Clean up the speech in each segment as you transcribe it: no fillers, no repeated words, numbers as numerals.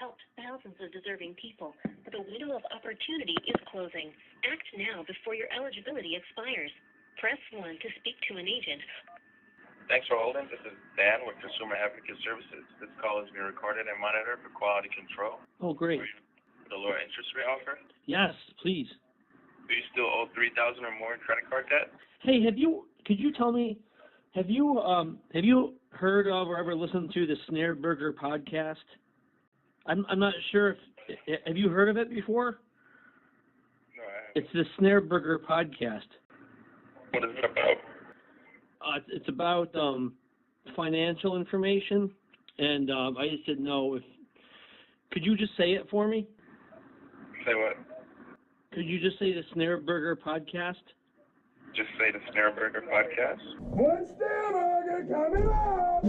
helped thousands of deserving people, but the window of opportunity is closing. Act now before your eligibility expires. Press 1 to speak to an agent. Thanks for holding. This is Dan with Consumer Advocate Services. This call is being recorded and monitored for quality control. Oh, great. The lower interest rate offer? Yes, please. Do you still owe $3,000 or more in credit card debt? Hey, could you tell me, have you heard of or ever listened to the SnareBurger podcast? I'm not sure if, have you heard of it before? No, I haven't. It's the SnareBurger podcast. What is it about? It's about financial information, and I just didn't know if, could you just say it for me? Say what? Could you just say the SnareBurger podcast? Just say the SnareBurger podcast? One SnareBurger coming up!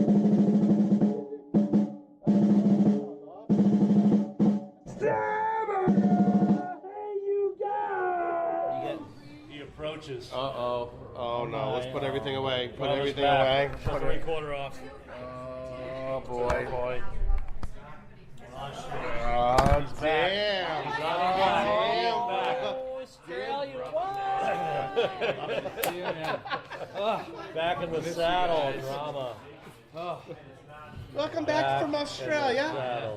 SnareBurger! Hey, you guys! He approaches. Uh-oh. Oh, no. Let's put everything away. Put Brother's everything back. away. Shut the recorder off. Oh, boy. Boy. Oh, damn. Back in the saddle, drama. Welcome back from Australia.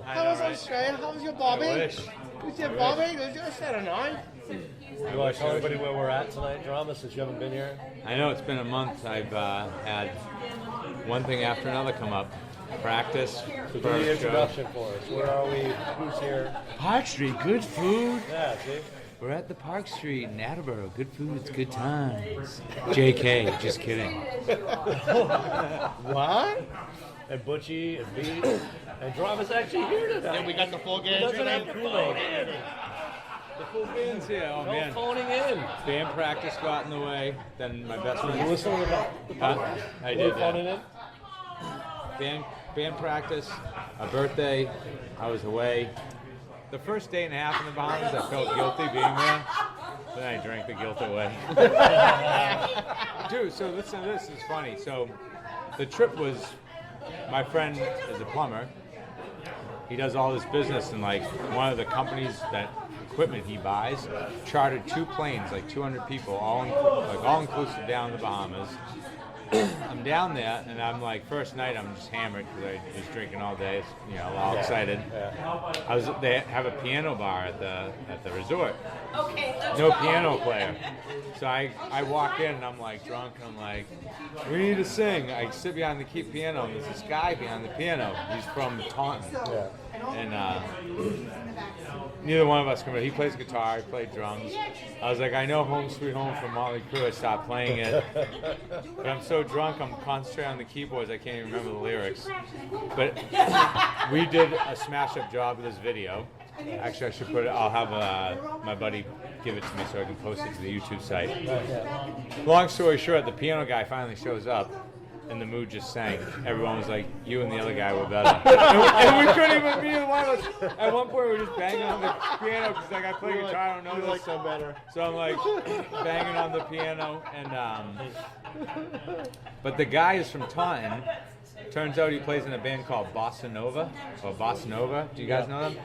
How was Australia? How was your Bobby? Was your Bobby? Was your set of nine? You want to tell everybody where we're at tonight, drama, since you haven't been here? I know it's been a month. I've had one thing after another come up. Practice. So do the introduction for us. Where are we? Who's here? Park Street, good food. Yeah, see? We're at the Park Street in Attleboro. Good food, it's good times. JK, just kidding. What? And Butchie and Beat. And drama's actually here tonight. And we got the full game Doesn't have tonight. to phone in. The full band's here. Oh, No man. phoning in. Band practice got in the way. Then my best You friend. listening to the podcast? I You did, phoning yeah. in? Band practice, a birthday, I was away. The first day and a half in the Bahamas, I felt guilty being there. Then I drank the guilt away. Dude, so listen to this, it's funny. So the trip was, my friend is a plumber. He does all this business, and like one of the companies that equipment he buys chartered 2 planes, like 200 people, all inclusive down in the Bahamas. I'm down there, and I'm like, first night I'm just hammered because I was drinking all day, all excited. Yeah. They have a piano bar at the resort. No piano player. So I walk in and I'm like drunk and I'm like, we need to sing. I sit behind the key piano and there's this guy behind the piano. He's from Taunton. Yeah. And neither one of us can. He plays guitar, I play drums. I was like, I know Home Sweet Home from Motley Crue. I stopped playing it. But I'm so drunk, I'm concentrating on the keyboards, I can't even remember the lyrics. But we did a smash-up job with this video. Actually, I should put it, I'll have my buddy give it to me so I can post it to the YouTube site. Long story short, the piano guy finally shows up. And the mood just sank. Everyone was like, you and the other guy were better. and we couldn't even be the one of us. At one point, we were just banging on the piano because like, I play guitar, I don't know You this. like them better. So I'm like banging on the piano. And but the guy is from Taunton. Turns out he plays in a band called Bossa Nova. Or Bossa Nova. Do you guys know them?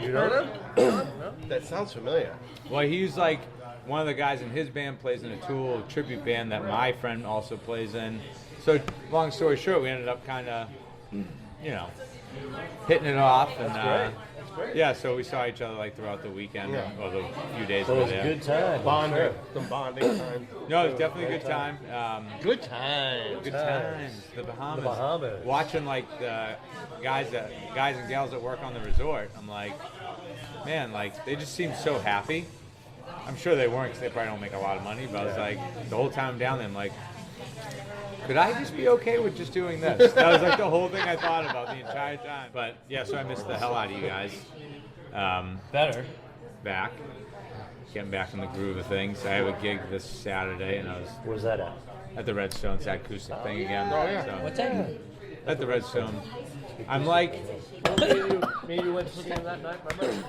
You know them? No? That sounds familiar. Well, he's like one of the guys in his band plays in a Tool tribute band that my friend also plays in. So, long story short, we ended up kind of, hitting it off. And That's great. yeah, so we saw each other like throughout the weekend or the few days So we it were was a there. good time. Bonding. Some bonding time. No, it was definitely a good time. Good time. Good times. The Bahamas. The Bahamas. Watching like the guys and gals that work on the resort. I'm like, man, like they just seem so happy. I'm sure they weren't because they probably don't make a lot of money. But I was like, the whole time I'm down there, I'm like, could I just be okay with just doing this? That was like the whole thing I thought about the entire time. But yeah, so I missed the hell out of you guys. Better. Back. Getting back in the groove of things. I have a gig this Saturday and I was Where's that at? at the Redstone. It's that acoustic thing again. Oh, yeah. So, What's that? at the Redstone. I'm like, Me and you went to see him that night, remember?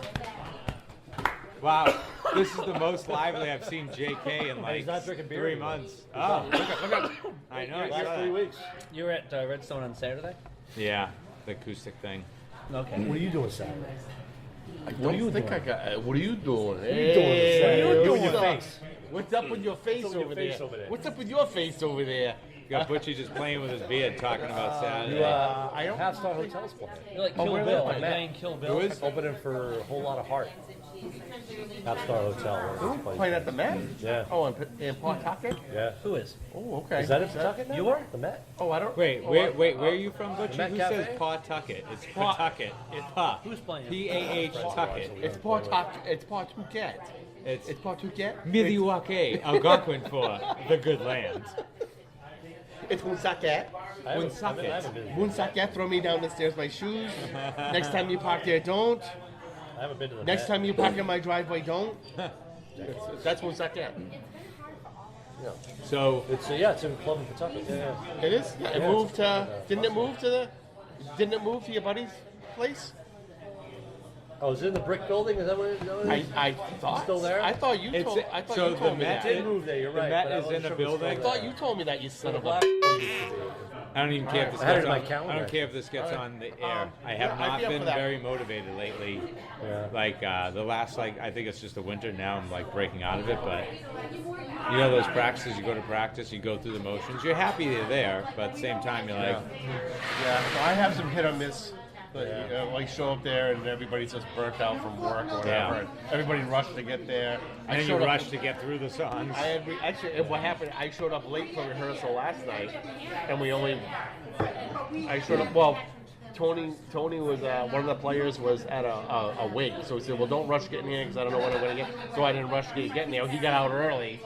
wow, this is the most lively I've seen JK in He's like not drinking beer 3 anymore. months. Oh, look at. I know. I saw Last 3 that. weeks. You were at Redstone on Saturday? Yeah, the acoustic thing. Okay. What are you doing Saturday? What do you think I got? What are you doing? What are you doing Saturday? What are you doing? Your face. What's up with your face over there? What's up with your face over there? You got Butchie just playing with his beard, talking about Saturday. I don't. Half Star Hotel's playing. You're like Kill Bill, like playing Kill Bill. Who is? Opening for a whole lot of heart. Half Star Hotel. Playing at the Met? Yeah. Oh, in Pawtucket? Yeah. Who is? Oh, okay. Is that in Pawtucket now? You are? The Met? Oh, I don't. Wait, where are you from, Butchie? Met Who Cafe? says Pawtucket? It's Pawtucket. It's Pa. Who's playing? P-A-H-Tucket. It's Pawtucket. It's Pawtucket. It's It's Pawtucket. Milwaukee, Algonquin for the good land. It's Woonsocket. I haven't been. Woonsocket. Throw me down the stairs, my shoes. Next time you park there, don't. I haven't been to the Next Met. time you park in my driveway, don't. That's Woonsocket. Yeah. So It's it's in Club in Pawtucket. Yeah. It is. Yeah, it moved to. Didn't it move to the? Didn't it move to your buddy's place? Oh, is it in the brick building? Is that what it is? I thought. Still there? I thought you It's- told. I thought so you told the me Met that. It did move there. You're The right. Met but I is wasn't in a sure if it's building. I still thought you told me that, you son of a. I don't even care if this I had it gets in my on. I calendar. don't care if this gets on the air. I yeah, have I'd not be up been for that. very motivated lately. Yeah. Like the last, I think it's just the winter now. I'm like breaking out of it, but you know those practices. You go to practice, you go through the motions. You're happy they're there, but at the same time, you're like, Yeah, so I have some hit or miss. But like show up there and everybody's just burnt out from work or whatever. Yeah. And everybody rushed to get there. and then you rush to get through the songs. Actually, and what happened? I showed up late for rehearsal last night, and I showed up. Well, Tony was one of the players was at a wake, so he said, "Well, don't rush getting here because I don't know when I'm going to get." So I didn't rush getting there. He got out early,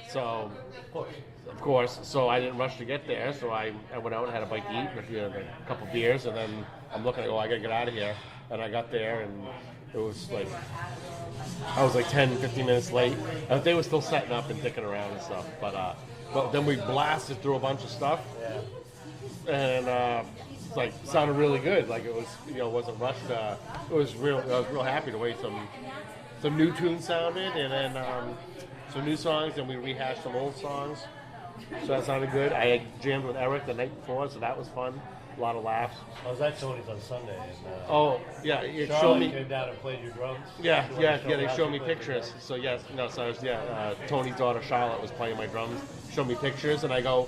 so of course. So I didn't rush to get there. So I went out and had a bite to eat, and a couple beers, and then I'm looking. I gotta get out of here. And I got there, and it was like I was like 10, 15 minutes late. They were still setting up and dicking around and stuff. But then we blasted through a bunch of stuff, and it's like sounded really good. Like it was, wasn't rushed. It was real. I was real happy the way some new tunes sounded, and then some new songs, and we rehashed some old songs. So that sounded good. I had jammed with Eric the night before, so that was fun. A lot of laughs. I was at Tony's on Sunday. And, Oh yeah, it showed Charlotte me. came down and played your drums. Yeah, You wanna yeah, show yeah. They how showed she me played your pictures. drums? So yes, no, so I was, Tony's daughter Charlotte was playing my drums. Showed me pictures, and I go,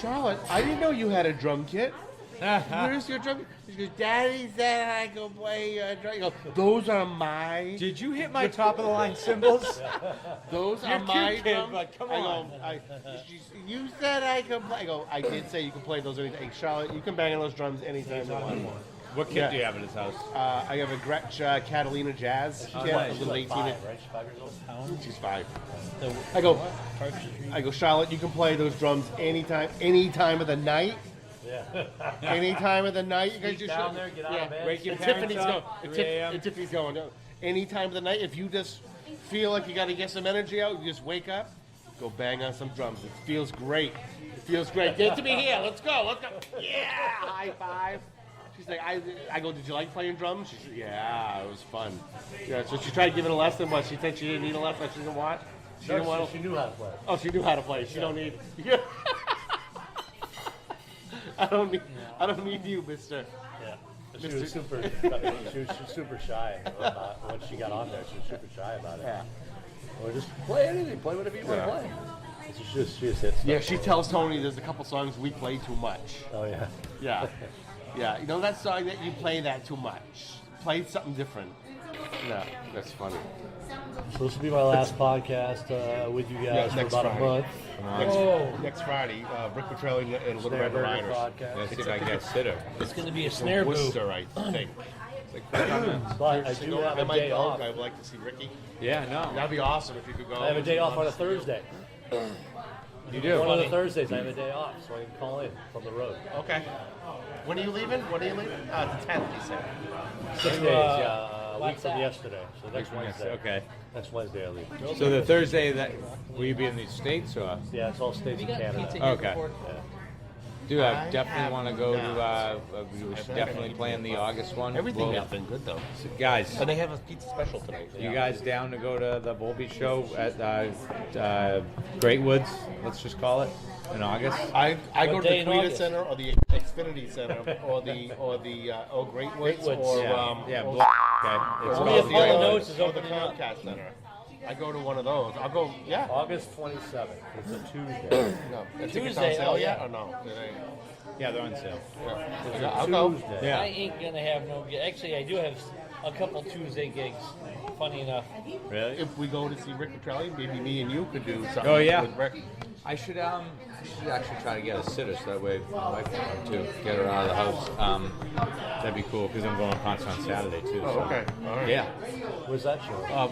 Charlotte, I didn't know you had a drum kit. Where's your drum? She goes, Daddy said I could play your drum. I go, those are my. Did you hit my top of the line cymbals? Those You're are my cute, kid, drums. but come I on. You said I could play. I go, I did say you can play those anytime. Hey, Charlotte, you can bang on those drums anytime you want. What kid Yeah. do you have at his house? I have a Gretsch Catalina Jazz kit, a little 18. 5, right? She's 5 years old. She's 5. I go, Charlotte, you can play those drums any time of the night. Yeah. Any time of the night. You guys Sneak just down there, get out of bed. Wake your And parents Tiffany's going. up, And 3 a.m. and Tiffany's going. No. Any time of the night, if you just feel like you got to get some energy out, you just wake up, go bang on some drums. It feels great. It feels great. Get to me here. Let's go. Let's go. Yeah. High five. She's like, I go, did you like playing drums? She said, yeah, it was fun. Yeah, so she tried giving a lesson, but she said she didn't need a lesson. She didn't want. She didn't want. She knew how to play. Oh, she knew how to play. She don't need. I don't need you, Mister. Yeah. But she was super. She was super shy about when she got on there. She was super shy about it. Yeah. Or just play anything. Play whatever you want to play. So she just hit stuff. Yeah, she tells Tony there's a couple songs we play too much. Oh yeah. Yeah. Yeah. You know that song that you play that too much? Play something different. Yeah, that's funny. So this will be my last podcast with you guys for next about Friday. a month. Next Friday, Rick Petrelli and Little Red SnareBurger Riders. podcast. Let's see if I can get sitter. It's going to be a snare booth. Worcester, I think. But I do have a might day go. off. I would like to see Ricky. Yeah, no. That'd be awesome if you could go. I have a day off on a Thursday. You do. One of the Thursdays I have a day off, so I can call in from the road. Okay. When are you leaving? The 10th, you said. 6 days, yeah. A week from yesterday. So next Wednesday. Okay. Next Wednesday I leave. So the Thursday that will you be in the States or? Yeah, it's all states in Canada. Okay. Yeah. Dude, I definitely want to go to. We should definitely plan the August one. Everything Well, has been good though. guys, And they have a pizza special tonight. you guys down to go to the Volbeat show at Great Woods? Let's just call it in August. I go What to day the in Creative August? Center or the Infinity Center or the Great Woods Woods, or Yeah, or- okay. or Only the if Hall and other- Oates is or the opening up. Comcast Center. I go to one of those. I'll go. Yeah. August 27th. It's a Tuesday. No. The tickets Tuesday, on sale oh, yet yeah. or no? Did I- Yeah, they're on sale. Yeah. I'll go. Tuesday. Yeah. I ain't gonna have no. Actually, I do have a couple Tuesday gigs. Funny enough. Really? If we go to see Rick Petrelli, maybe me and you could do something Oh, yeah. with Rick. I should actually try to get a sitter so that way my wife can come too. Get her out of the house. That'd be cool because I'm going to concert on Saturday too. Oh, so. okay. All right. Yeah. Where's that show?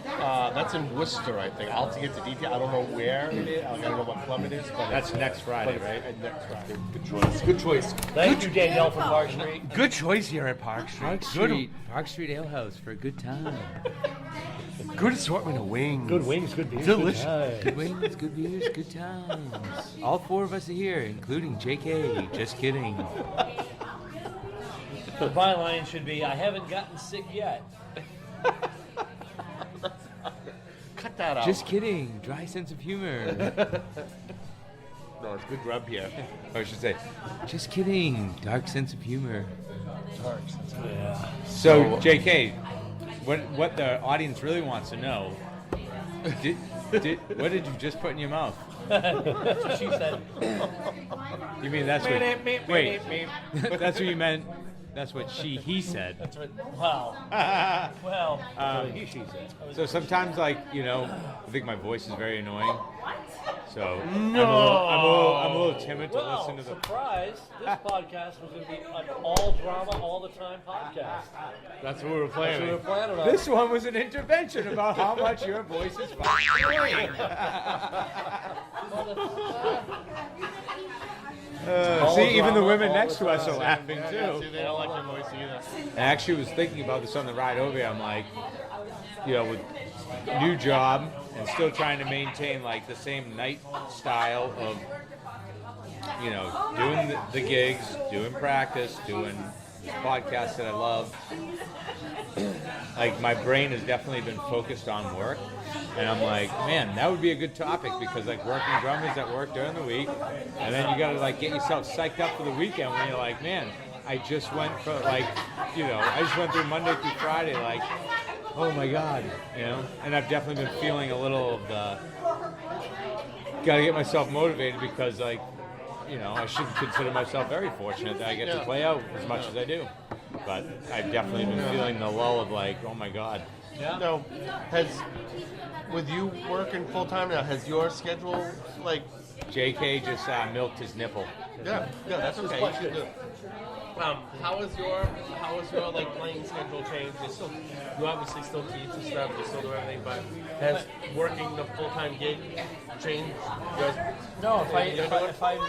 That's in Worcester, I think. I'll have to get the detail. I don't know where it is. I gotta know what club it is. But That's it's, next Friday, but right? it's next Friday. Good choice. Good choice. Thank you, Danielle from Park Street. Good choice here at Park Street. Park Street Ale House for a good time. Good assortment of wings. Good wings, good beers. Delicious. Good time. wings, good beers, good times. All four of us are here, including JK. Just kidding. The byline should be, I haven't gotten sick yet. Cut that out. Just kidding. Dry sense of humor. No, it's good grub here. Or I should say, just kidding. Dark sense of humor. Yeah. So, JK, what the audience really wants to know, what did you just put in your mouth? That's what she said. You mean that's what? Wait, that's what you meant. That's what he said. That's what. Wow. Well. She said. So sometimes, like, I think my voice is very annoying. So No. I'm a little timid to Well, listen to the. surprise! This podcast was going to be an all drama, all the time podcast. That's what we were That's what we planning. were planning on. This one was an intervention about how much your voice is fucking annoying. See, even the women next to us are laughing too. See, they don't like your voice either. I actually was thinking about this on the ride over here. I'm like, with new job and still trying to maintain like the same night style of, doing the gigs, doing practice, doing podcasts that I love. Like my brain has definitely been focused on work, and I'm like, man, that would be a good topic because like working drummers that work during the week, and then you gotta like get yourself psyched up for the weekend when you're like, man, I just went for I just went through Monday through Friday, like, oh my God, and I've definitely been feeling a little of the, gotta get myself motivated because like, I should consider myself very fortunate that I get to play out as much as I do. But I've definitely been feeling the lull of like, oh my God. Yeah. No, with you working full time now, has your schedule like? JK just milked his nipple. Yeah, that's okay. You should do. How is your like playing schedule changed? You obviously still teach and stuff. You still do everything, but has working the full time gig changed? No, if I'm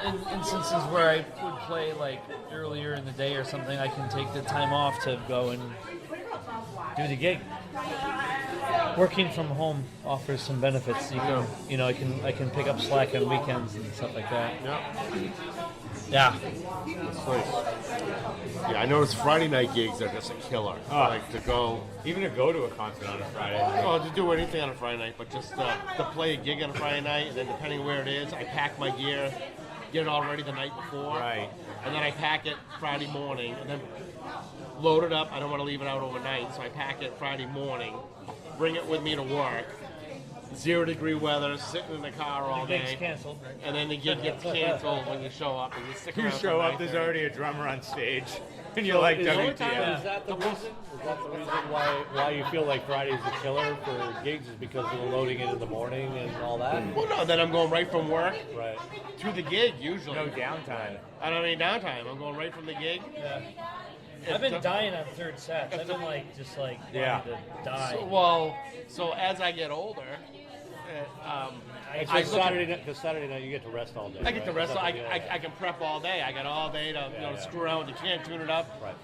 in instances where I would play like earlier in the day or something, I can take the time off to go and do the gig. Working from home offers some benefits. I can pick up slack on weekends and stuff like that. Yeah. That's nice. Yeah, I noticed Friday night gigs are just a killer. Like to go, Even to go to a concert on a Friday. well, to do anything on a Friday night, but just to play a gig on a Friday night, and then depending where it is, I pack my gear, get it all ready the night before, Right. and then I pack it Friday morning, and then load it up. I don't want to leave it out overnight, so I pack it Friday morning, bring it with me to work. 0-degree weather, sitting in the car all Gig's day, canceled. and then the gig gets canceled when you show up, and you stick You around show till up, there's 9:30. already a drummer on stage, and you're like, Is WTF. that the reason? Is that the reason why you feel like Friday's a killer for gigs? Is because of the loading it in the morning and all that? Well, no, then I'm going right from work Right. to the gig usually. No downtime. I don't need downtime. I'm going right from the gig. Yeah. I've been dying on third sets. I've been wanting to die. So as I get older, It's I like Saturday night you get to rest all day. I get to rest. That's I can prep all day. I got all day to screw around with the can, tune it up. Right.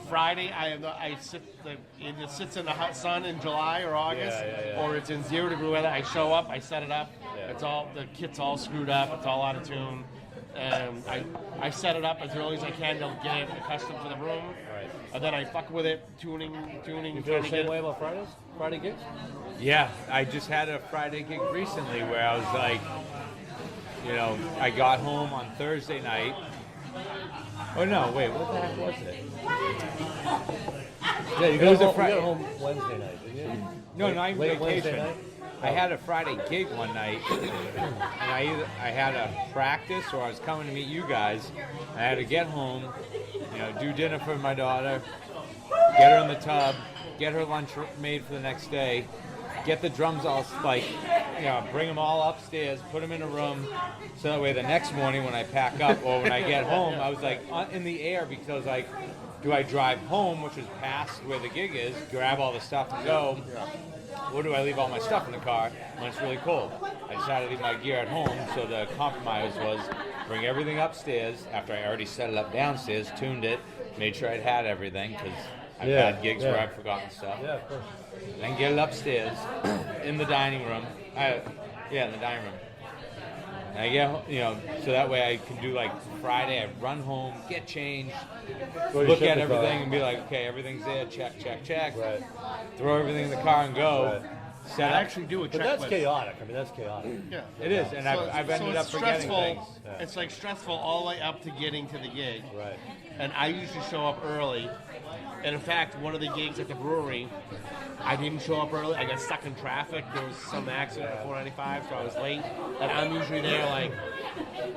Friday, it just sits in the hot sun in July or August, or it's in 0-degree weather. I show up, I set it up. Yeah. It's all the kit's all screwed up. It's all out of tune. And I set it up as early as I can to get it accustomed to the room. Right. And then I fuck with it, tuning. You feel trying the to same get way about Fridays? Friday gigs? Yeah, I just had a Friday gig recently where I was like, I got home on Thursday night, Oh no, wait, what the heck was it? Yeah, you It got was a home, Friday. you got home Wednesday night, didn't you? No, not even Late Wednesday vacation. night? I had a Friday gig one night, and I had a practice, or I was coming to meet you guys. I had to get home, do dinner for my daughter, get her in the tub, get her lunch made for the next day, get the drums all bring them all upstairs, put them in a room, so that way the next morning when I pack up or when I get home, I was like in the air, because I was like, do I drive home, which is past where the gig is, grab all the stuff and go, or do I leave all my stuff in the car when it's really cold? I decided to leave my gear at home, so the compromise was bring everything upstairs after I already set it up downstairs, tuned it, made sure I'd had everything, because I've had gigs where I've forgotten stuff. Yeah, of course. Then get it upstairs in the dining room. In the dining room. And I get, so that way I can do like Friday. I run home, get changed, look at everything, and be like, okay, everything's there. Check, check, check. Right. Throw everything in the car and go. Right. Set I up. actually do a But checklist. that's chaotic. I mean, that's chaotic. Yeah. It is, and I've ended up it's forgetting stressful. things. It's like stressful all the way up to getting to the gig. Right. And I usually show up early. And in fact, one of the gigs at the brewery, I didn't show up early. I got stuck in traffic. There was some accident at 495, so I was late. And I'm usually there,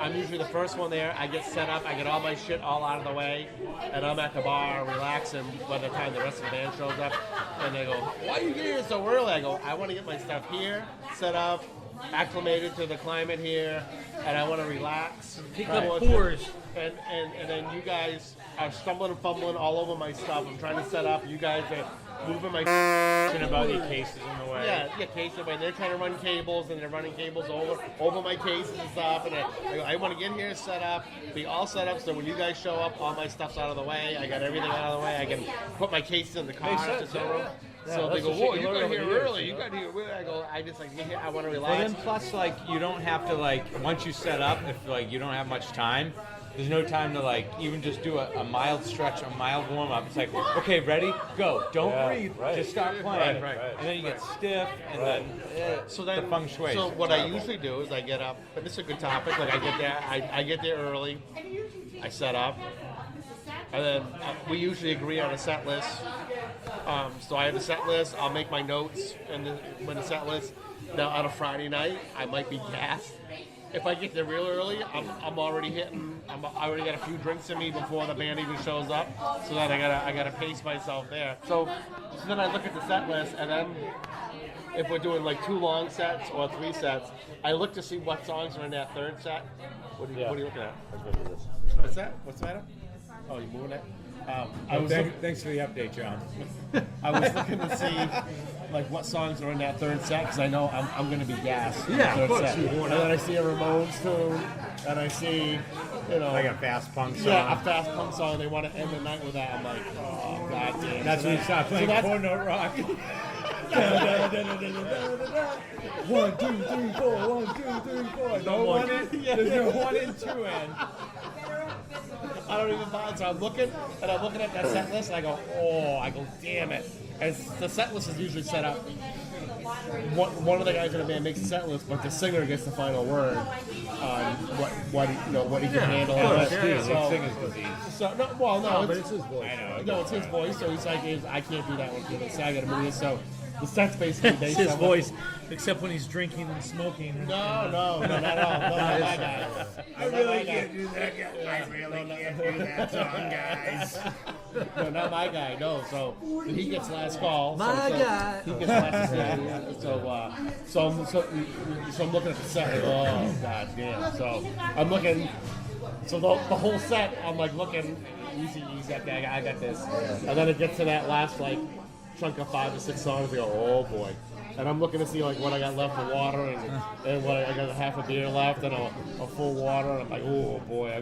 I'm usually the first one there. I get set up. I get all my shit all out of the way. And I'm at the bar relaxing by the time the rest of the band shows up. And they go, why are you getting here so early? I go, I want to get my stuff here, set up, acclimated to the climate here, and I want to relax. Pick up pours. And then you guys are stumbling and fumbling all over my stuff. I'm trying to set up. You guys are moving my About your cases in the way. yeah, cases. But they're trying to run cables, and they're running cables over my cases and stuff. And I want to get here, set up, be all set up. So when you guys show up, all my stuff's out of the way. I got everything out of the way. I can put my cases in the car. Makes sense, to the room. Yeah, So they that's go, the shit whoa, you you learn got over here the years, early. you You know? got here early. I go, I just like get here. I want to Well, relax. then plus, you don't have to, once you set up, if, you don't have much time, there's no time to, even just do a mild stretch, a mild warm-up. It's like, okay, ready, go. Don't breathe. Right. Just start playing. Right. And then you get stiff, and then So then, the feng shui. So what I usually do is I get up, but this is a good topic. I get there, I get there early, I set up, and then we usually agree on a set list. So I have a set list. I'll make my notes and when the set list. Now on a Friday night, I might be gassed. If I get there real early, I'm already hitting. I already got a few drinks in me before the band even shows up. So then I gotta pace myself there. So then I look at the set list, and then if we're doing 2 long sets or 3 sets, I look to see what songs are in that third set. What are you looking at? What's that? What's the matter? Oh, you're moving it? Thanks for the update, John. I was looking to see what songs are in that third set because I know I'm going to be gassed. Yeah, in the of third course. set. And then I see a Ramones tune, and I see, Like a fast punk song. yeah, a fast punk song. They want to end the night with that. I'm like, oh god damn. That's when you start playing that's- 4-note rock. 1, 2, 3, 4. 1, 2, 3, 4. No one in, there's no 1 and 2 in. I don't even bother. So I'm looking at that set list, and I go, damn it. And the set list is usually set up. One of the guys in the band makes a set list, but the singer gets the final word on what he can handle. Singer's disease. So no, But it's his voice. no, it's his voice. So he's like, I can't do that one for this. I got to move this. So the set's basically based It's his on voice, except when he's drinking and smoking. No, not at all. No, not my guy. I really can't do that. I really can't do that song, guys. No, not my guy. No, so he gets last call. My guy. He gets last decision. So I'm looking at the set. Oh god damn. So I'm looking. So the whole set, I'm looking. Easy, that guy. I got this. And then it gets to that last chunk of 5 or 6 songs. I go, oh boy. And I'm looking to see what I got left for water and what I got half a beer left and a full water. And I'm like, oh boy, I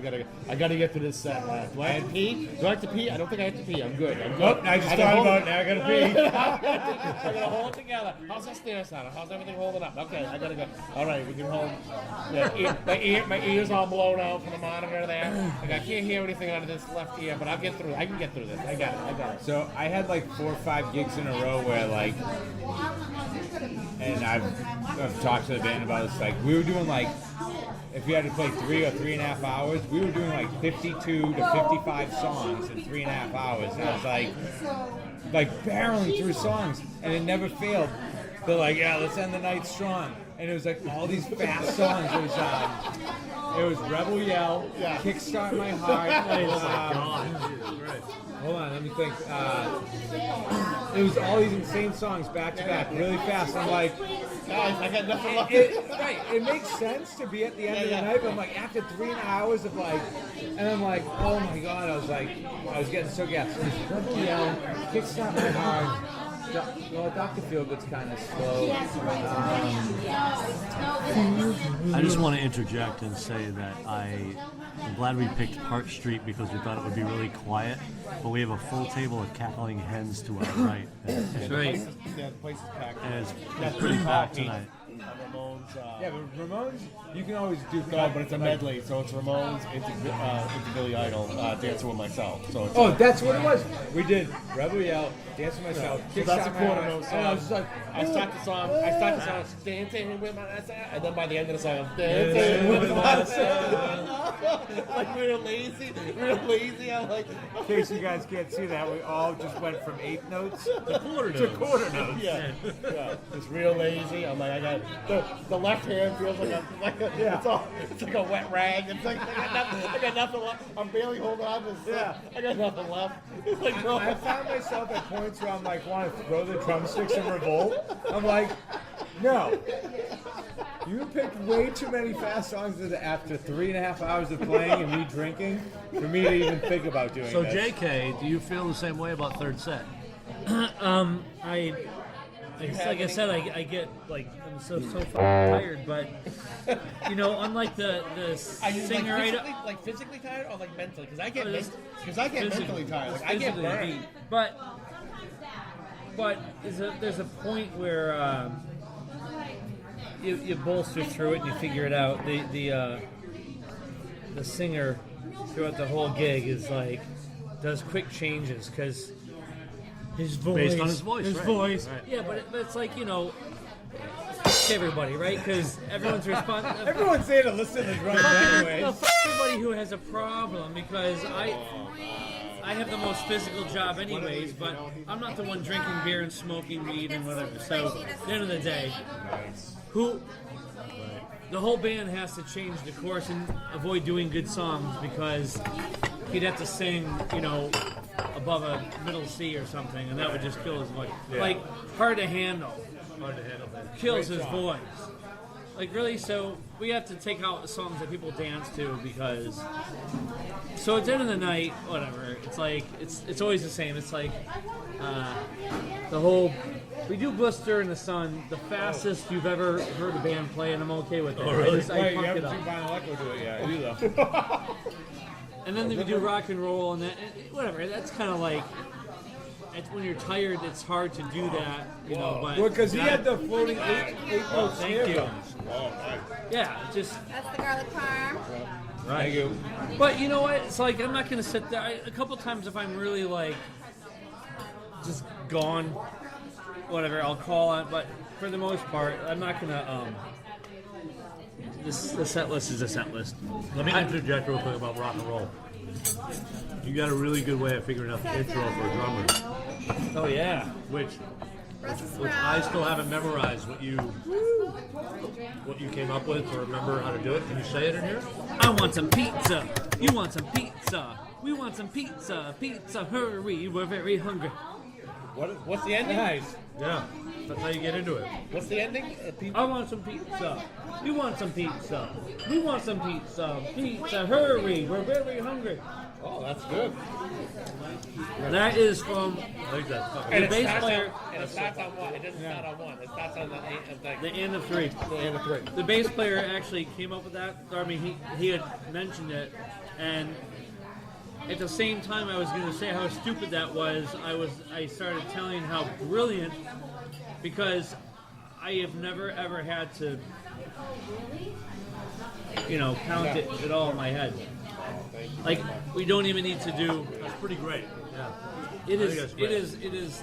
gotta get through this set. Do I have to pee? Do I have to pee? I don't think I have to pee. I'm good. Nope, I just thought about it. Now I gotta pee. I gotta hold it together. How's that stair sound? How's everything holding up? Okay, I gotta go. All right, we can hold. My ears all blown out from the monitor there. I can't hear anything out of this left ear, but I'll get through it. I can get through this. I got it. So I had 4 or 5 gigs in a row where and I've talked to the band about this. We were doing if you had to play 3 or 3.5 hours, we were doing like 52 to 55 songs in 3.5 hours. And I was like barreling through songs, and it never failed. They're like, yeah, let's end the night strong. And it was like all these fast songs. It was Rebel Yell, Kickstart My Heart. Hold on, let me think. It was all these insane songs back to back, really fast. I'm like, guys, I got nothing left. It makes sense to be at the end of the night, but I'm like, after 3 hours of like, and I'm like, oh my god, I was getting so gassed. It was Rebel Yell, Kickstart My Heart. Well, Dr. Feelgood's kind of slow. I just want to interject and say that I'm glad we picked Hart Street because we thought it would be really quiet, but we have a full table of Cackling Hens to our right. That's right. Yeah, the place is packed. And it's pretty packed tonight. Ramones. Yeah, but Ramones, you can always do. No, but it's a medley, so it's Ramones into Billy Idol, Dancing with Myself. So it's That's what it was. We did Rebel Yell, Dancing with Myself. So that's a quarter note And I was song. just like, I start the song, dancing with myself, and then by the end of the song, dancing with myself. Like real lazy. I'm like, in case you guys can't see that, we all just went from 8 notes to quarter notes. yeah, just real lazy. I'm like, I got the left hand feels like it's like a wet rag. It's like I got nothing left. I'm barely holding on to this. I got nothing left. It's like no. I found myself at points where I'm like, want to throw the drumsticks and revolt. I'm like, no. You picked way too many fast songs after 3.5 hours of playing and me drinking for me to even think about doing So, this. JK, do you feel the same way about third set? Like I said, I get like I'm so fucking tired, but unlike the Are you singer, like physically tired or like mentally? Because I get physically mentally tired. Like I get physically burned. beat. But there's a point where you bolster through it and you figure it out. The singer throughout the whole gig is like does quick changes because his voice, Based on his voice, right. voice. Right. Yeah, but it's like everybody, right? Because everyone's responding. Everyone's there to listen to drums anyway. No, everybody who has a problem because I have the most physical job anyways, but I'm not the one drinking beer and smoking weed and whatever. So at the end of the day, the whole band has to change the course and avoid doing good songs because he'd have to sing, above a middle C or something, and that would just kill his voice. Yeah. Like, hard to handle. Kills his voice. Like, really, so we have to take out songs that people dance to because... So at the end of the night, whatever, it's like, it's always the same. It's like, the whole... We do Blister in the Sun, the fastest you've ever heard a band play, and I'm okay with it. Oh, really? I You punk haven't it seen up. Vinyl Echo do it yet. You though. And then we do rock and roll, and whatever. That's kind of like when you're tired, it's hard to do that, But Well, because he had the floating eight note snare thank you. drums. yeah, just That's the garlic parm. Thank you. But you know what? It's like I'm not gonna sit there. A couple times, if I'm really like just gone, whatever, I'll call on. But for the most part, I'm not gonna. The set list is a set list. Let me interject real quick about rock and roll. You got a really good way of figuring out the intro for a drummer, Oh yeah. which Brussels I sprouts. still haven't memorized what you came up with to remember how to do it. Can you say it in here? I want some pizza. You want some pizza. We want some pizza. Pizza, hurry. We're very hungry. What's the ending? Nice. Yeah, that's how you get into it. What's the ending? I want some pizza. You want some pizza. We want some pizza. Pizza, hurry. We're very hungry. Oh, that's good. That is from I think that's fucking And the bass player. it starts on one. It doesn't start on one. It starts on the The end of three. end of three. The bass player actually came up with that. I mean, he had mentioned it, and at the same time I was going to say how stupid that was. I started telling how brilliant, because I have never ever had to, count it at all in my head. Like, we don't even need to do. That's pretty great. Yeah. It I think is. that's great. It is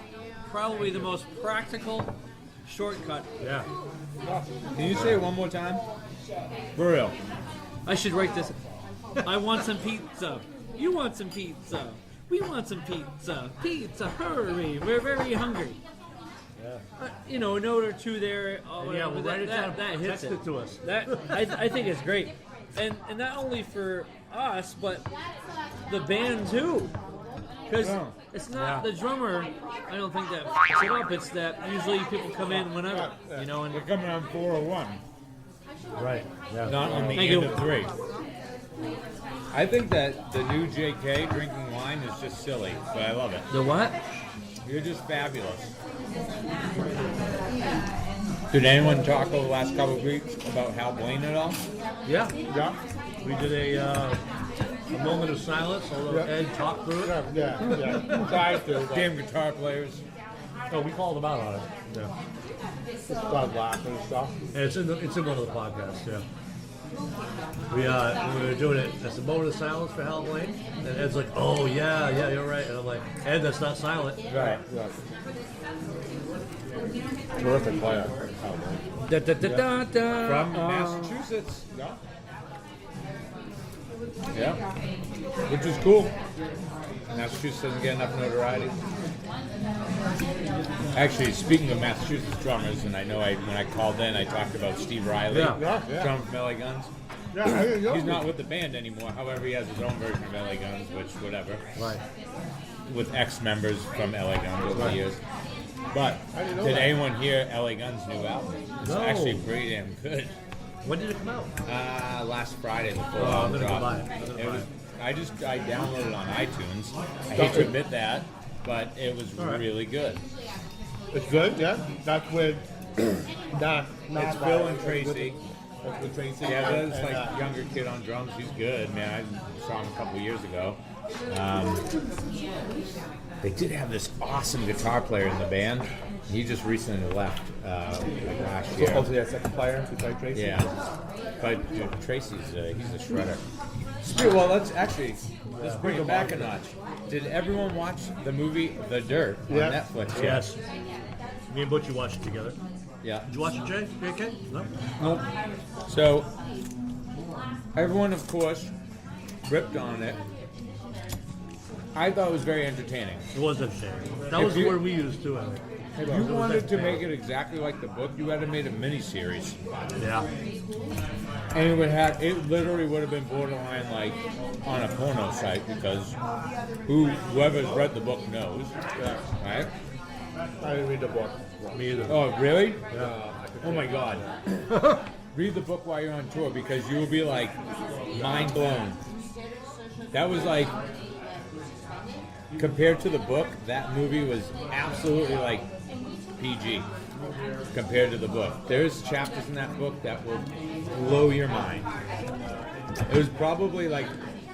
probably the most practical shortcut. Yeah. Can you say it one more time? For real. I should write this. I want some pizza. You want some pizza. We want some pizza. Pizza, hurry. We're very hungry. Yeah. You know, a note or two there. Yeah, we'll write it down. That hits Text it to us. That I think it's great, and not only for us, but the band too. Because it's not the drummer. I don't think that f***s it up. It's that usually people come in whenever, you know. And We're coming on 401. Right. Yeah. Not on the Thank end you. of 3. I think that the new JK drinking wine is just silly, but I love it. the what? You're just fabulous. Did anyone talk over the last couple of weeks about Hal Blaine at all? Yeah. Yeah. We did a moment of silence, although Ed talked through it. Yeah. Tried to. Damn guitar players. Oh, we called him out on it. Yeah. Start laughing and stuff. And it's in one of the podcasts. Yeah. We were doing it as a moment of silence for Hal Blaine, and Ed's like, "Oh yeah, you're right," and I'm like, "Ed, that's not silent." Right. Terrific player. Da, da, da, da, da. From Massachusetts. Yeah. Which is cool. Massachusetts doesn't get enough notoriety. Actually, speaking of Massachusetts drummers, and I know when I called in, I talked about Steve Riley, drummer from LA Guns. Yeah, He's not with the band anymore. However, he has his own version of LA Guns, which, whatever. Right. With ex-members from LA Guns over the years. But did anyone hear LA Guns' new album? It's No. actually pretty damn good. When did it come out? Last Friday, the full I'm album gonna go dropped. buy it. I'm gonna buy it. I downloaded it on iTunes. I hate to admit that, but it was really good. It's good, yeah. That's with not It's Phil and Tracy. That's with Tracy. Yeah, there's and, like younger kid on drums. He's good, man. I saw him a couple years ago. They did have this awesome guitar player in the band. He just recently left like last year. supposed to be a second player beside Tracy. Yeah, but dude, Tracy's he's a shredder. Well, let's bring it back a notch. Did everyone watch the movie The Dirt on Netflix? yet? Yes. Me and Butchie watched it together. Yeah. Did you watch it, Jay? JK? No. Nope. So everyone, of course, ripped on it. I thought it was very entertaining. It was entertaining. That If was the you- word we used too, I think. If you wanted to make it exactly like the book, you had to made a mini-series. Yeah. And it literally would have been borderline like on a porno site because whoever's read the book knows, right? I didn't read the book. Me either. Oh, really? Yeah. Oh my God. Read the book while you're on tour because you will be like mind blown. That was like, compared to the book, that movie was absolutely like PG compared to the book. There's chapters in that book that will blow your mind. It was probably like,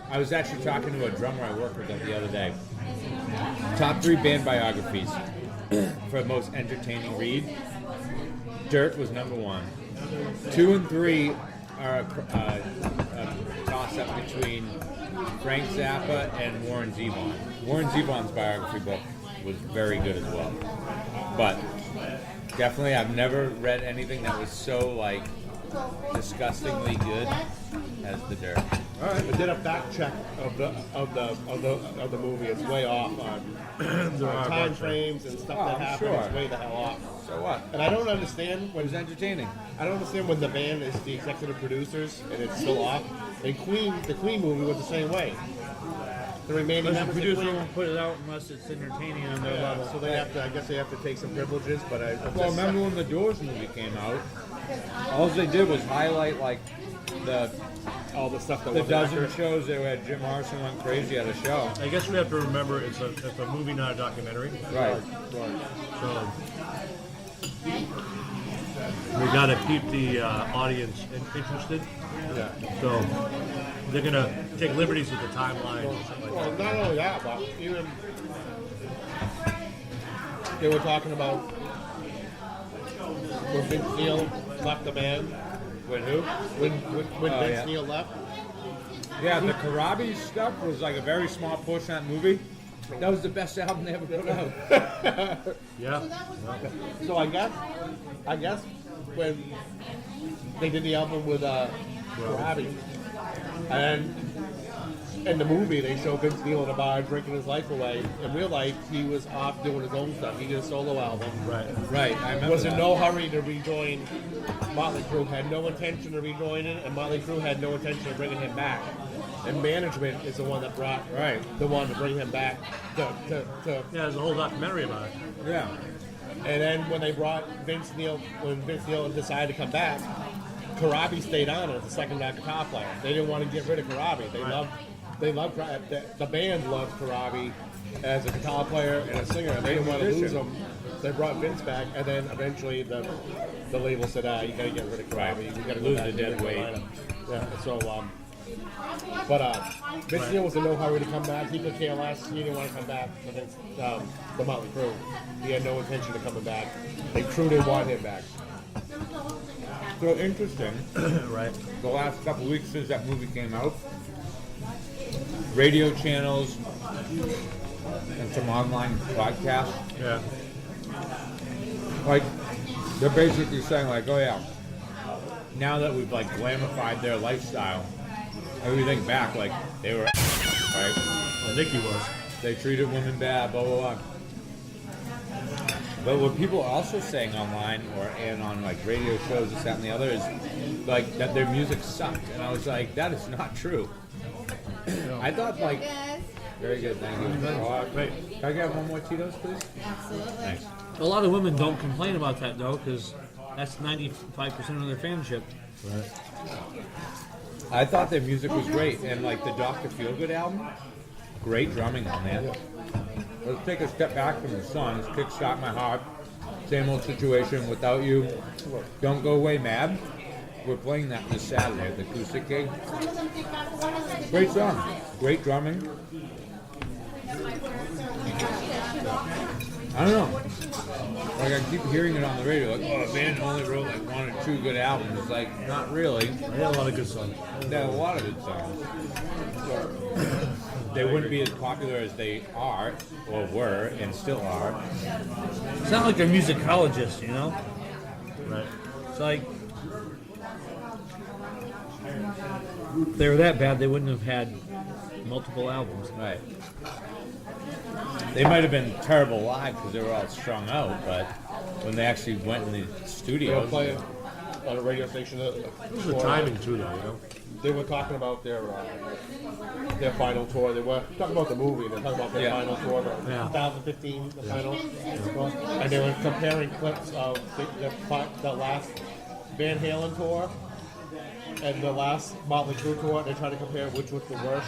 I was actually talking to a drummer I worked with the other day. Top 3 band biographies for most entertaining read. Dirt was number 1. 2 and 3 are a toss-up between Frank Zappa and Warren Zevon. Warren Zevon's biography book was very good as well. But definitely, I've never read anything that was so like disgustingly good as The Dirt. All right, I did a fact check of the movie. It's way off on time frames and stuff that happened. sure. It's way the hell off. So what? And I don't understand It when was entertaining. I don't understand when the band is the executive producers and it's still off. And the Queen movie was the same way. The remaining Because the members of producer Queen, won't put it out unless it's entertaining on their level. so they have to. I guess they have to take some privileges. But Well, remember when the Doors movie came out? All they did was highlight like all the stuff that the was dozen shows they had. Jim Morrison went crazy at a show. I guess we have to remember it's a movie, not a documentary. Right. So we got to keep the audience interested. Yeah. So they're gonna take liberties with the timeline and stuff like Well, that. not only that, but even they were talking about when Vince Neil left the band. When who? When Oh, Vince yeah. Neil left. Yeah, the Karabi stuff was like a very small portion of that movie. That was the best album they ever put out. Yeah. So I guess when they did the album with Robbie, and in the movie they show Vince Neil in a bar drinking his life away. In real life, he was off doing his own stuff. He did a solo album. Right. I remember. Was in no hurry to rejoin Motley Crue. Had no intention to rejoin it, and Motley Crue had no intention of bringing him back. And management is the one that brought the one to bring him back to Yeah, there's a whole documentary about it. Yeah. And then when they brought Vince Neil decided to come back, Karabi stayed on as the second guitar player. They didn't want to get rid of Karabi. They loved the band loved Karabi as a guitar player and a singer. They didn't want to lose him. They brought Vince back, and then eventually the label said, "You got to get rid of Karabi. We got to Lose the dead weight." Yeah. So, Vince Neil was in no hurry to come back. He could care less. He didn't want to come back against the Motley Crue. He had no intention of coming back. The Crue didn't want him back. So interesting. Right. The last couple of weeks since that movie came out, radio channels and some online podcasts. Yeah. Like, they're basically saying like, oh yeah, now that we've like glamified their lifestyle, and we think back, like they were right. Well, Nicky was. They treated women bad, blah blah blah. But what people are also saying online and on like radio shows, this, that, and the other is like that their music sucked, and I was like, that is not true. I thought like, very good, thank you. Great. Can I get one more Cheetos, please? Absolutely. Thanks. A lot of women don't complain about that though, because that's 95% of their fanship. Right. I thought their music was great, and like the Dr. Feelgood album, great drumming on that. Let's take a step back from the songs. Kickstart My Heart, Same Old Situation, Without You, Don't Go Away Mad. We're playing that this Saturday at the acoustic gig. Great song, great drumming. I don't know. Like I keep hearing it on the radio, like, oh, the band only wrote like 1 or 2 good albums. It's like, not really. They had a lot of good songs. They had a lot of good songs. They wouldn't be as popular as they are, or were, and still are. It's not like they're musicologists, you know? Right. It's like, if they were that bad, they wouldn't have had multiple albums. Right. They might have been terrible live because they were all strung out, but when they actually went in the They studio, were playing on a radio station. It was the timing too, though, you know? They were talking about their final tour. They were talking about the movie. They're talking about their final tour, the 2015, the final. And they were comparing clips of the last Van Halen tour and the last Motley Crue tour. They're trying to compare which was the worst.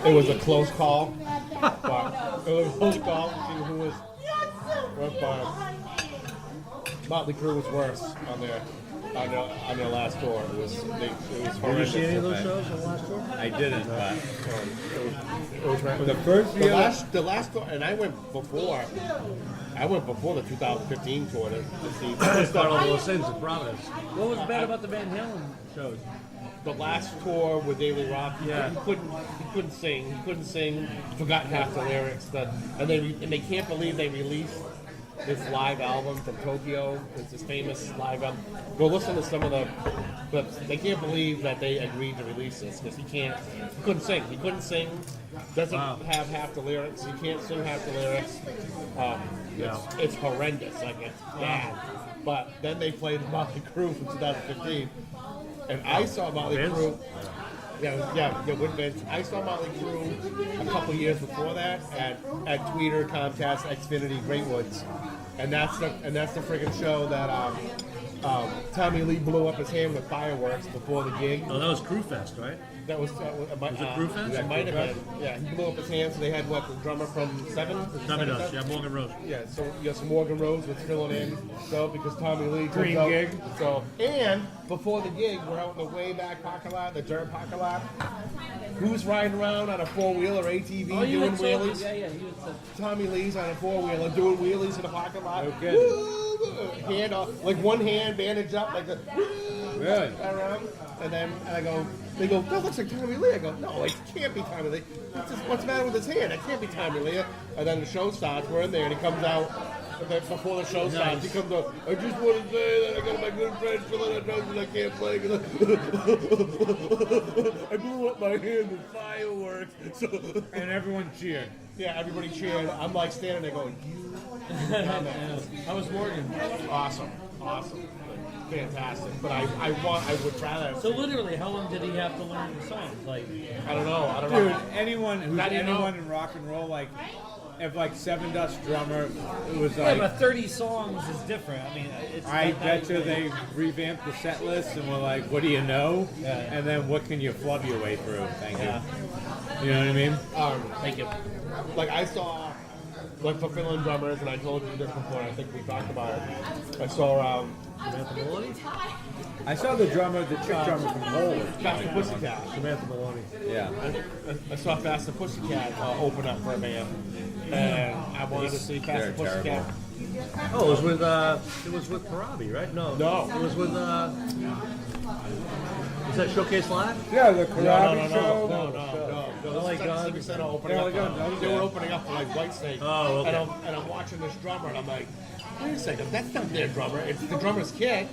It was a close call. But it was a close call to see who was. Motley Crue was worse on their last tour. It was horrendous. Did you see any of those shows on the last tour? I didn't, but It was the first year, the last tour, and I went before the 2015 tour to see. I thought all those things in Providence. What was bad about the Van Halen shows? The last tour with Daily Roth, he couldn't sing. He forgot half the lyrics. And they can't believe they released this live album from Tokyo. It's this famous live album. Go listen to some of the clips. They can't believe that they agreed to release this because he couldn't sing. He couldn't sing. Doesn't have half the lyrics. He can't sing half the lyrics. It's horrendous. Like it's bad. But then they played Motley Crue from 2015. And I saw Motley Crue. With Vince. I saw Motley Crue a couple years before that at Tweeter, Comcast, Xfinity, Greatwoods, and that's the friggin' show that Tommy Lee blew up his hand with fireworks before the gig. Oh, that was Crew Fest, right? That was it Crew Fest? That might have been. Yeah, he blew up his hand. So they had the drummer from Seven. Tommy does. Yeah, Morgan Rose. Yeah, so Morgan Rose was filling in, so because Tommy Lee Green comes out, gig. So and before the gig, we're out in the way back parking lot, the dirt parking lot. Who's riding around on a 4-wheeler ATV doing wheelies? Yeah. Tommy Lee's on a 4-wheeler doing wheelies in the parking lot. Okay. Woo! Hand off, like one hand bandaged up, like the. Really? around, and I go, they go, that looks like Tommy Lee. I go, no, it can't be Tommy Lee. What's the matter with his hand? It can't be Tommy Lee. And then the show starts, we're in there, and he comes out, before the show starts, he comes out, I just want to say that I got my good friend filling out drugs and I can't play because I blew up my hand with fireworks. So, And everyone cheered. yeah, everybody cheered. I'm like standing there going, you dumbass. How was Morgan? Awesome. Fantastic. But I would rather. So literally, how long did he have to learn the songs? Like, I don't know. Dude, anyone who's How do you know? anyone in rock and roll, like, if like Seven Dust drummer, it was yeah, like, but 30 songs is different. I mean, it's. I not bet you that- they revamped the set list and were like, what do you know? Yeah. And then what can you flub your way through? Thank you. Yeah. You know what I mean? Thank you. Like I saw, like for fill-in drummers, and I told you this before. I think we talked about it. I saw I saw the drummer, the chick drummer from Hole. Faster Pussycat. Samantha Maloney. Yeah. I saw Faster Pussycat open up for a band, and I wanted to see Faster They're Pussycat. Oh, it was with Parabi, right? No. No. It was with was that Showcase Live? Yeah, the No, Karabi show. no. like Civic Center opening up. They were opening up for like Whitesnake. Oh, okay. And I'm watching this drummer, and I'm like, wait a second, that's not their drummer. It's the drummer's kit.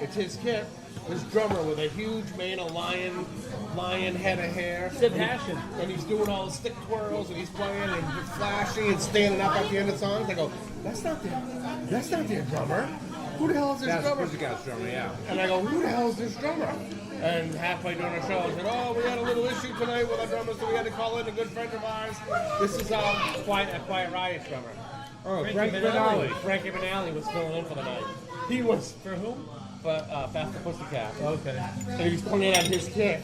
It's his kit. This drummer with a huge mane of lion head of hair. Sid Passion. And he's doing all the stick twirls, and he's playing and flashing and standing up at the end of songs. I go, that's not their drummer. Who the hell is this That's drummer? Pussycat's drummer, yeah. And I go, who the hell is this drummer? And halfway during the show, I said, oh, we had a little issue tonight with our drummer, so we had to call in a good friend of ours. This is Quiet Riot's drummer. Oh, Frank Benali. Frankie Benali was filling in for the night. He was, For whom? for Faster Pussycat. Okay. And he was playing out his kit.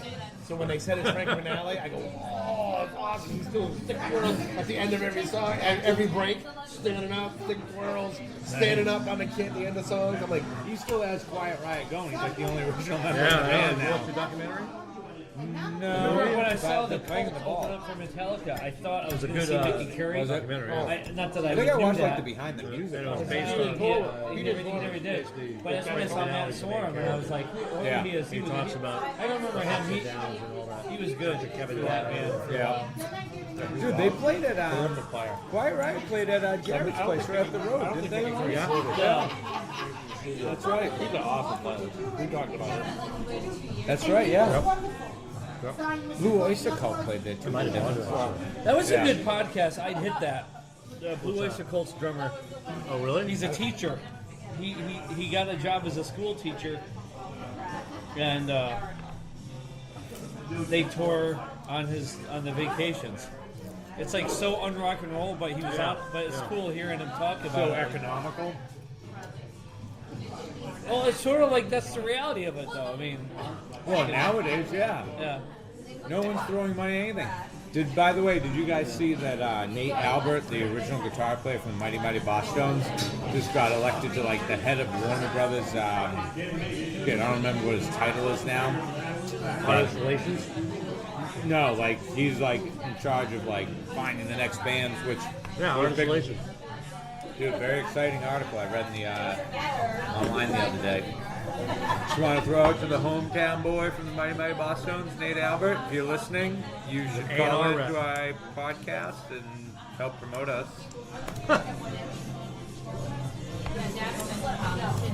So when they said it's Frankie Benali, I go, oh, it's awesome. He's doing stick twirls at the end of every song, and every break, standing up, stick twirls, standing up on the kit at the end of songs. I'm like, He still has Quiet Riot going. He's like the only original member Yeah, of the band now. the documentary? No. Remember when I saw the they're playing Cult the ball. open up for Metallica? I thought I was going to see Mickey Carey. was it? Documentary. Not that I I think I knew watched that. like the behind the music. It was based He on did tour. he He never did did. But that's when I saw Matt Sorum, and I was like, what Yeah. he is? He talks about. I don't remember him. He was good. Kevin that man. Yeah. Dude, they played at Quiet Riot played at Jared's place right up the road, didn't they? Yeah. That's right. he's an awesome player. We talked about it. That's right, yeah. Blue Oyster Cult played there too. That was a good podcast. I'd hit that. Blue Oyster Cult's drummer. Oh, really? He's a teacher. He got a job as a school teacher, and they tour on the vacations. It's like so un-rock and roll, but he was out. But it's cool hearing him talk about So it. economical. Well, it's sort of like that's the reality of it, though. I mean, Well, nowadays, yeah. yeah. No one's throwing money at anything. By the way, did you guys see that Nate Albert, the original guitar player from Mighty Mighty Boss Stones, just got elected to like the head of Warner Brothers? I don't remember what his title is now. Relations. No, like he's like in charge of like finding the next bands, which Relations. Dude, very exciting article I read in the online the other day. Just want to throw it to the hometown boy from the Mighty Mighty Boss Stones, Nate Albert. If you're listening, you should call A&R into our podcast and help promote us.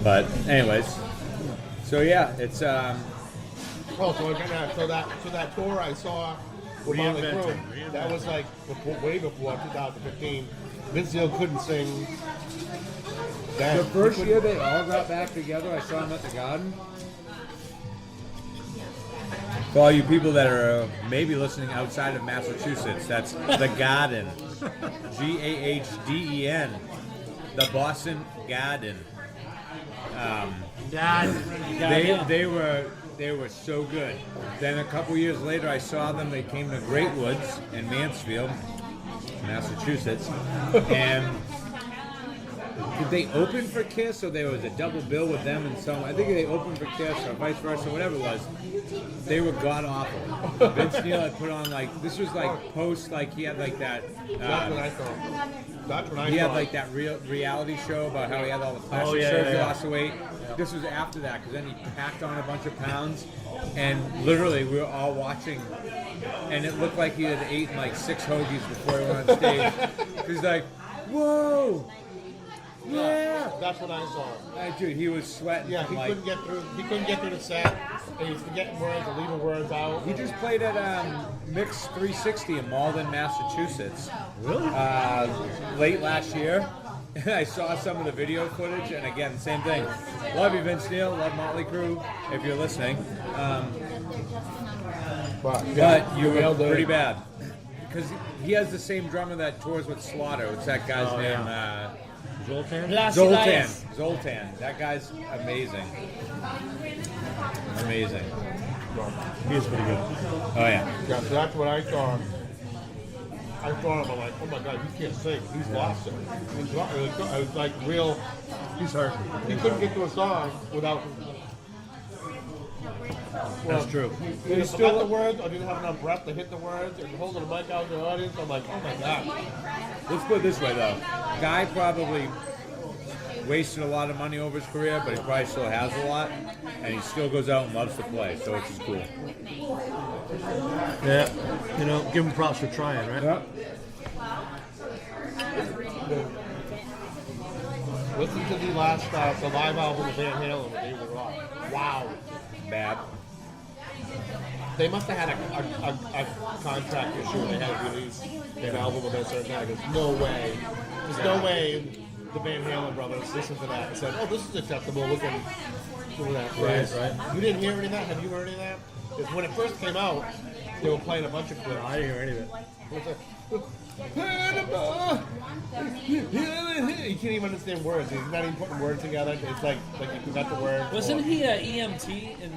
But anyways, so yeah, it's Oh, so that tour I saw with Motley Crue, that was like way before 2015. Vince Neil couldn't sing. the first year they all got back together. I saw them at the Garden. For all you people that are maybe listening outside of Massachusetts, that's the Garden, Gahden, the Boston Garden. They were so good. Then a couple years later, I saw them. They came to Great Woods in Mansfield, Massachusetts, and did they open for Kiss, or there was a double bill with them and some? I think they opened for Kiss, or vice versa, whatever it was. They were god awful. Vince Neil had put on like this was like post like he had like that. That's what I thought. That's what I He thought. had like that reality show about how he had all the plastic surgery, lost the weight. This was after that because then he packed on a bunch of pounds, and literally we were all watching, and it looked like he had eaten like 6 hoagies before he went on stage. He's like, whoa. Yeah, that's what I saw. Dude, he was sweating. Yeah, he like, couldn't get through. He couldn't get through the set. And he was forgetting words or leaving words out. He just played at Mix 360 in Malden, Massachusetts. Really? Late last year. I saw some of the video footage, and again, same thing. Love you, Vince Neil. Love Motley Crue, if you're listening. But you were pretty bad. Because he has the same drummer that tours with Slaughter. What's that guy's name? Zoltan? Zoltan. That guy's amazing. Amazing. He is pretty good. Oh, yeah. Yeah, that's what I thought. I thought him, I'm like, oh my God, he can't sing. He's lost it. It was like real. He's hurt. He couldn't get to a song without. That's true. He either forgot the words or didn't have enough breath to hit the words and holding the mic out in the audience. I'm like, oh my God. Let's put it this way, though. Guy probably wasted a lot of money over his career, but he probably still has a lot, and he still goes out and loves to play, so it's just cool. Yeah. You know, give him props for trying, right? Yeah. Listen to the last, the live album of Van Halen with David Roth. Wow. Bad. They must have had a contract issue when they had to release an album of a certain time. There's no way. There's no way the Van Halen brothers listened to that and said, oh, this is acceptable. We can do that. Right. You didn't hear any of that? Have you heard any of that? Because when it first came out, they were playing a bunch of clips. I didn't hear any of it. You can't even understand words. He's not even putting words together. It's like you forgot the word. Wasn't he an EMT in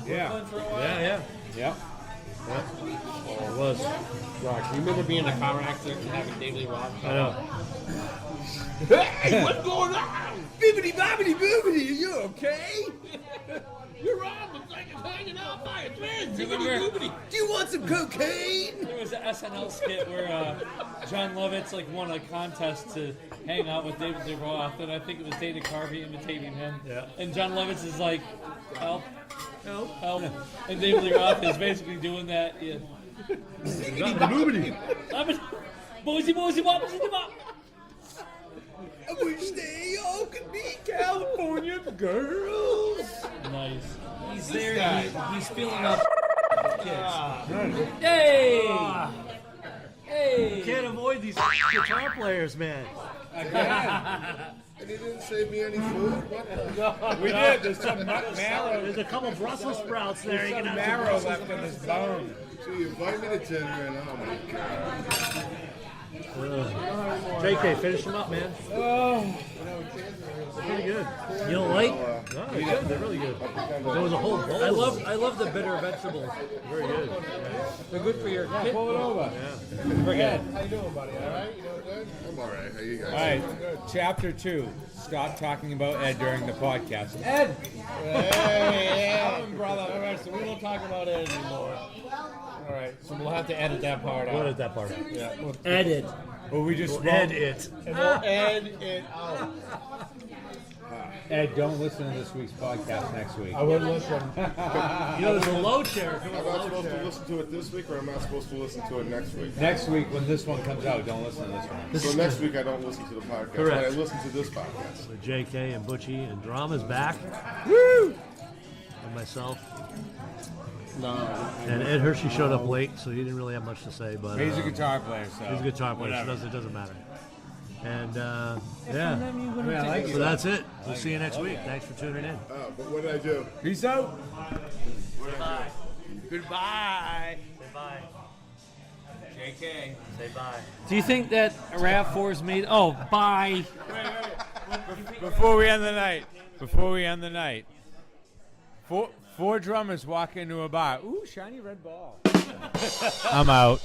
Brooklyn for a while? Yeah. Yep. It was. Gosh, you remember being in a car accident and having Daily Rock? I know. Hey, what's going on? Bibbidi bobbidi boobidi, are you okay? Your arm looks like it's hanging out by a thread. Bibbidi boobidi. Do you want some cocaine? There was an SNL skit where John Lovitz won a contest to hang out with David Lee Roth, and I think it was Dana Carvey imitating him. Yeah. And John Lovitz is like, help. And David Lee Roth is basically doing that. Yeah. Bozy, bop. I wish they all could be California girls. Nice. He's there. He's feeling up. Hey! Hey! You can't avoid these guitar players, man. And he didn't save me any food? What? We did. There's some marrow. There's a couple Brussels sprouts there. There's You some can have marrow some left in his bone. So you invite me to dinner and oh my God. JK, finish them up, man. They're pretty good. You don't like? No, they're good. They're really good. There was a whole bowl. I love the bitter vegetables. Very good. They're good for your kidney. Pull it over. Yeah. Forget. How you doing, buddy? All right? You doing good? I'm all right. How you guys? All right. Chapter 2. Stop talking about Ed during the podcast. Ed! Hey, brother. All right, so we won't talk about it anymore. All right, so we'll have to edit that part out. What is that part? Yeah. Edit. Well, we just Edit. And we'll edit it out. Ed, don't listen to this week's podcast next week. I wouldn't listen. You know, there's a low chair. Am I supposed to listen to it this week or am I supposed to listen to it next week? Next week, when this one comes out, don't listen to this one. So next week I don't listen to the podcast, Correct. but I listen to this podcast. JK and Butchie and Drama's back. Woo! And myself. No. And Ed Hershey showed up late, so he didn't really have much to say. But He's a guitar player, so. he's a guitar player, so whatever. it doesn't matter. And Yeah, I like so it. that's it. We'll see you next week. Thanks for tuning in. But what did I do? Peace out. Bye. Goodbye. Say bye. JK. Say bye. Do you think that RAV4's made? Oh, bye. Before we end the night, four drummers walk into a bar. Ooh, shiny red ball. I'm out.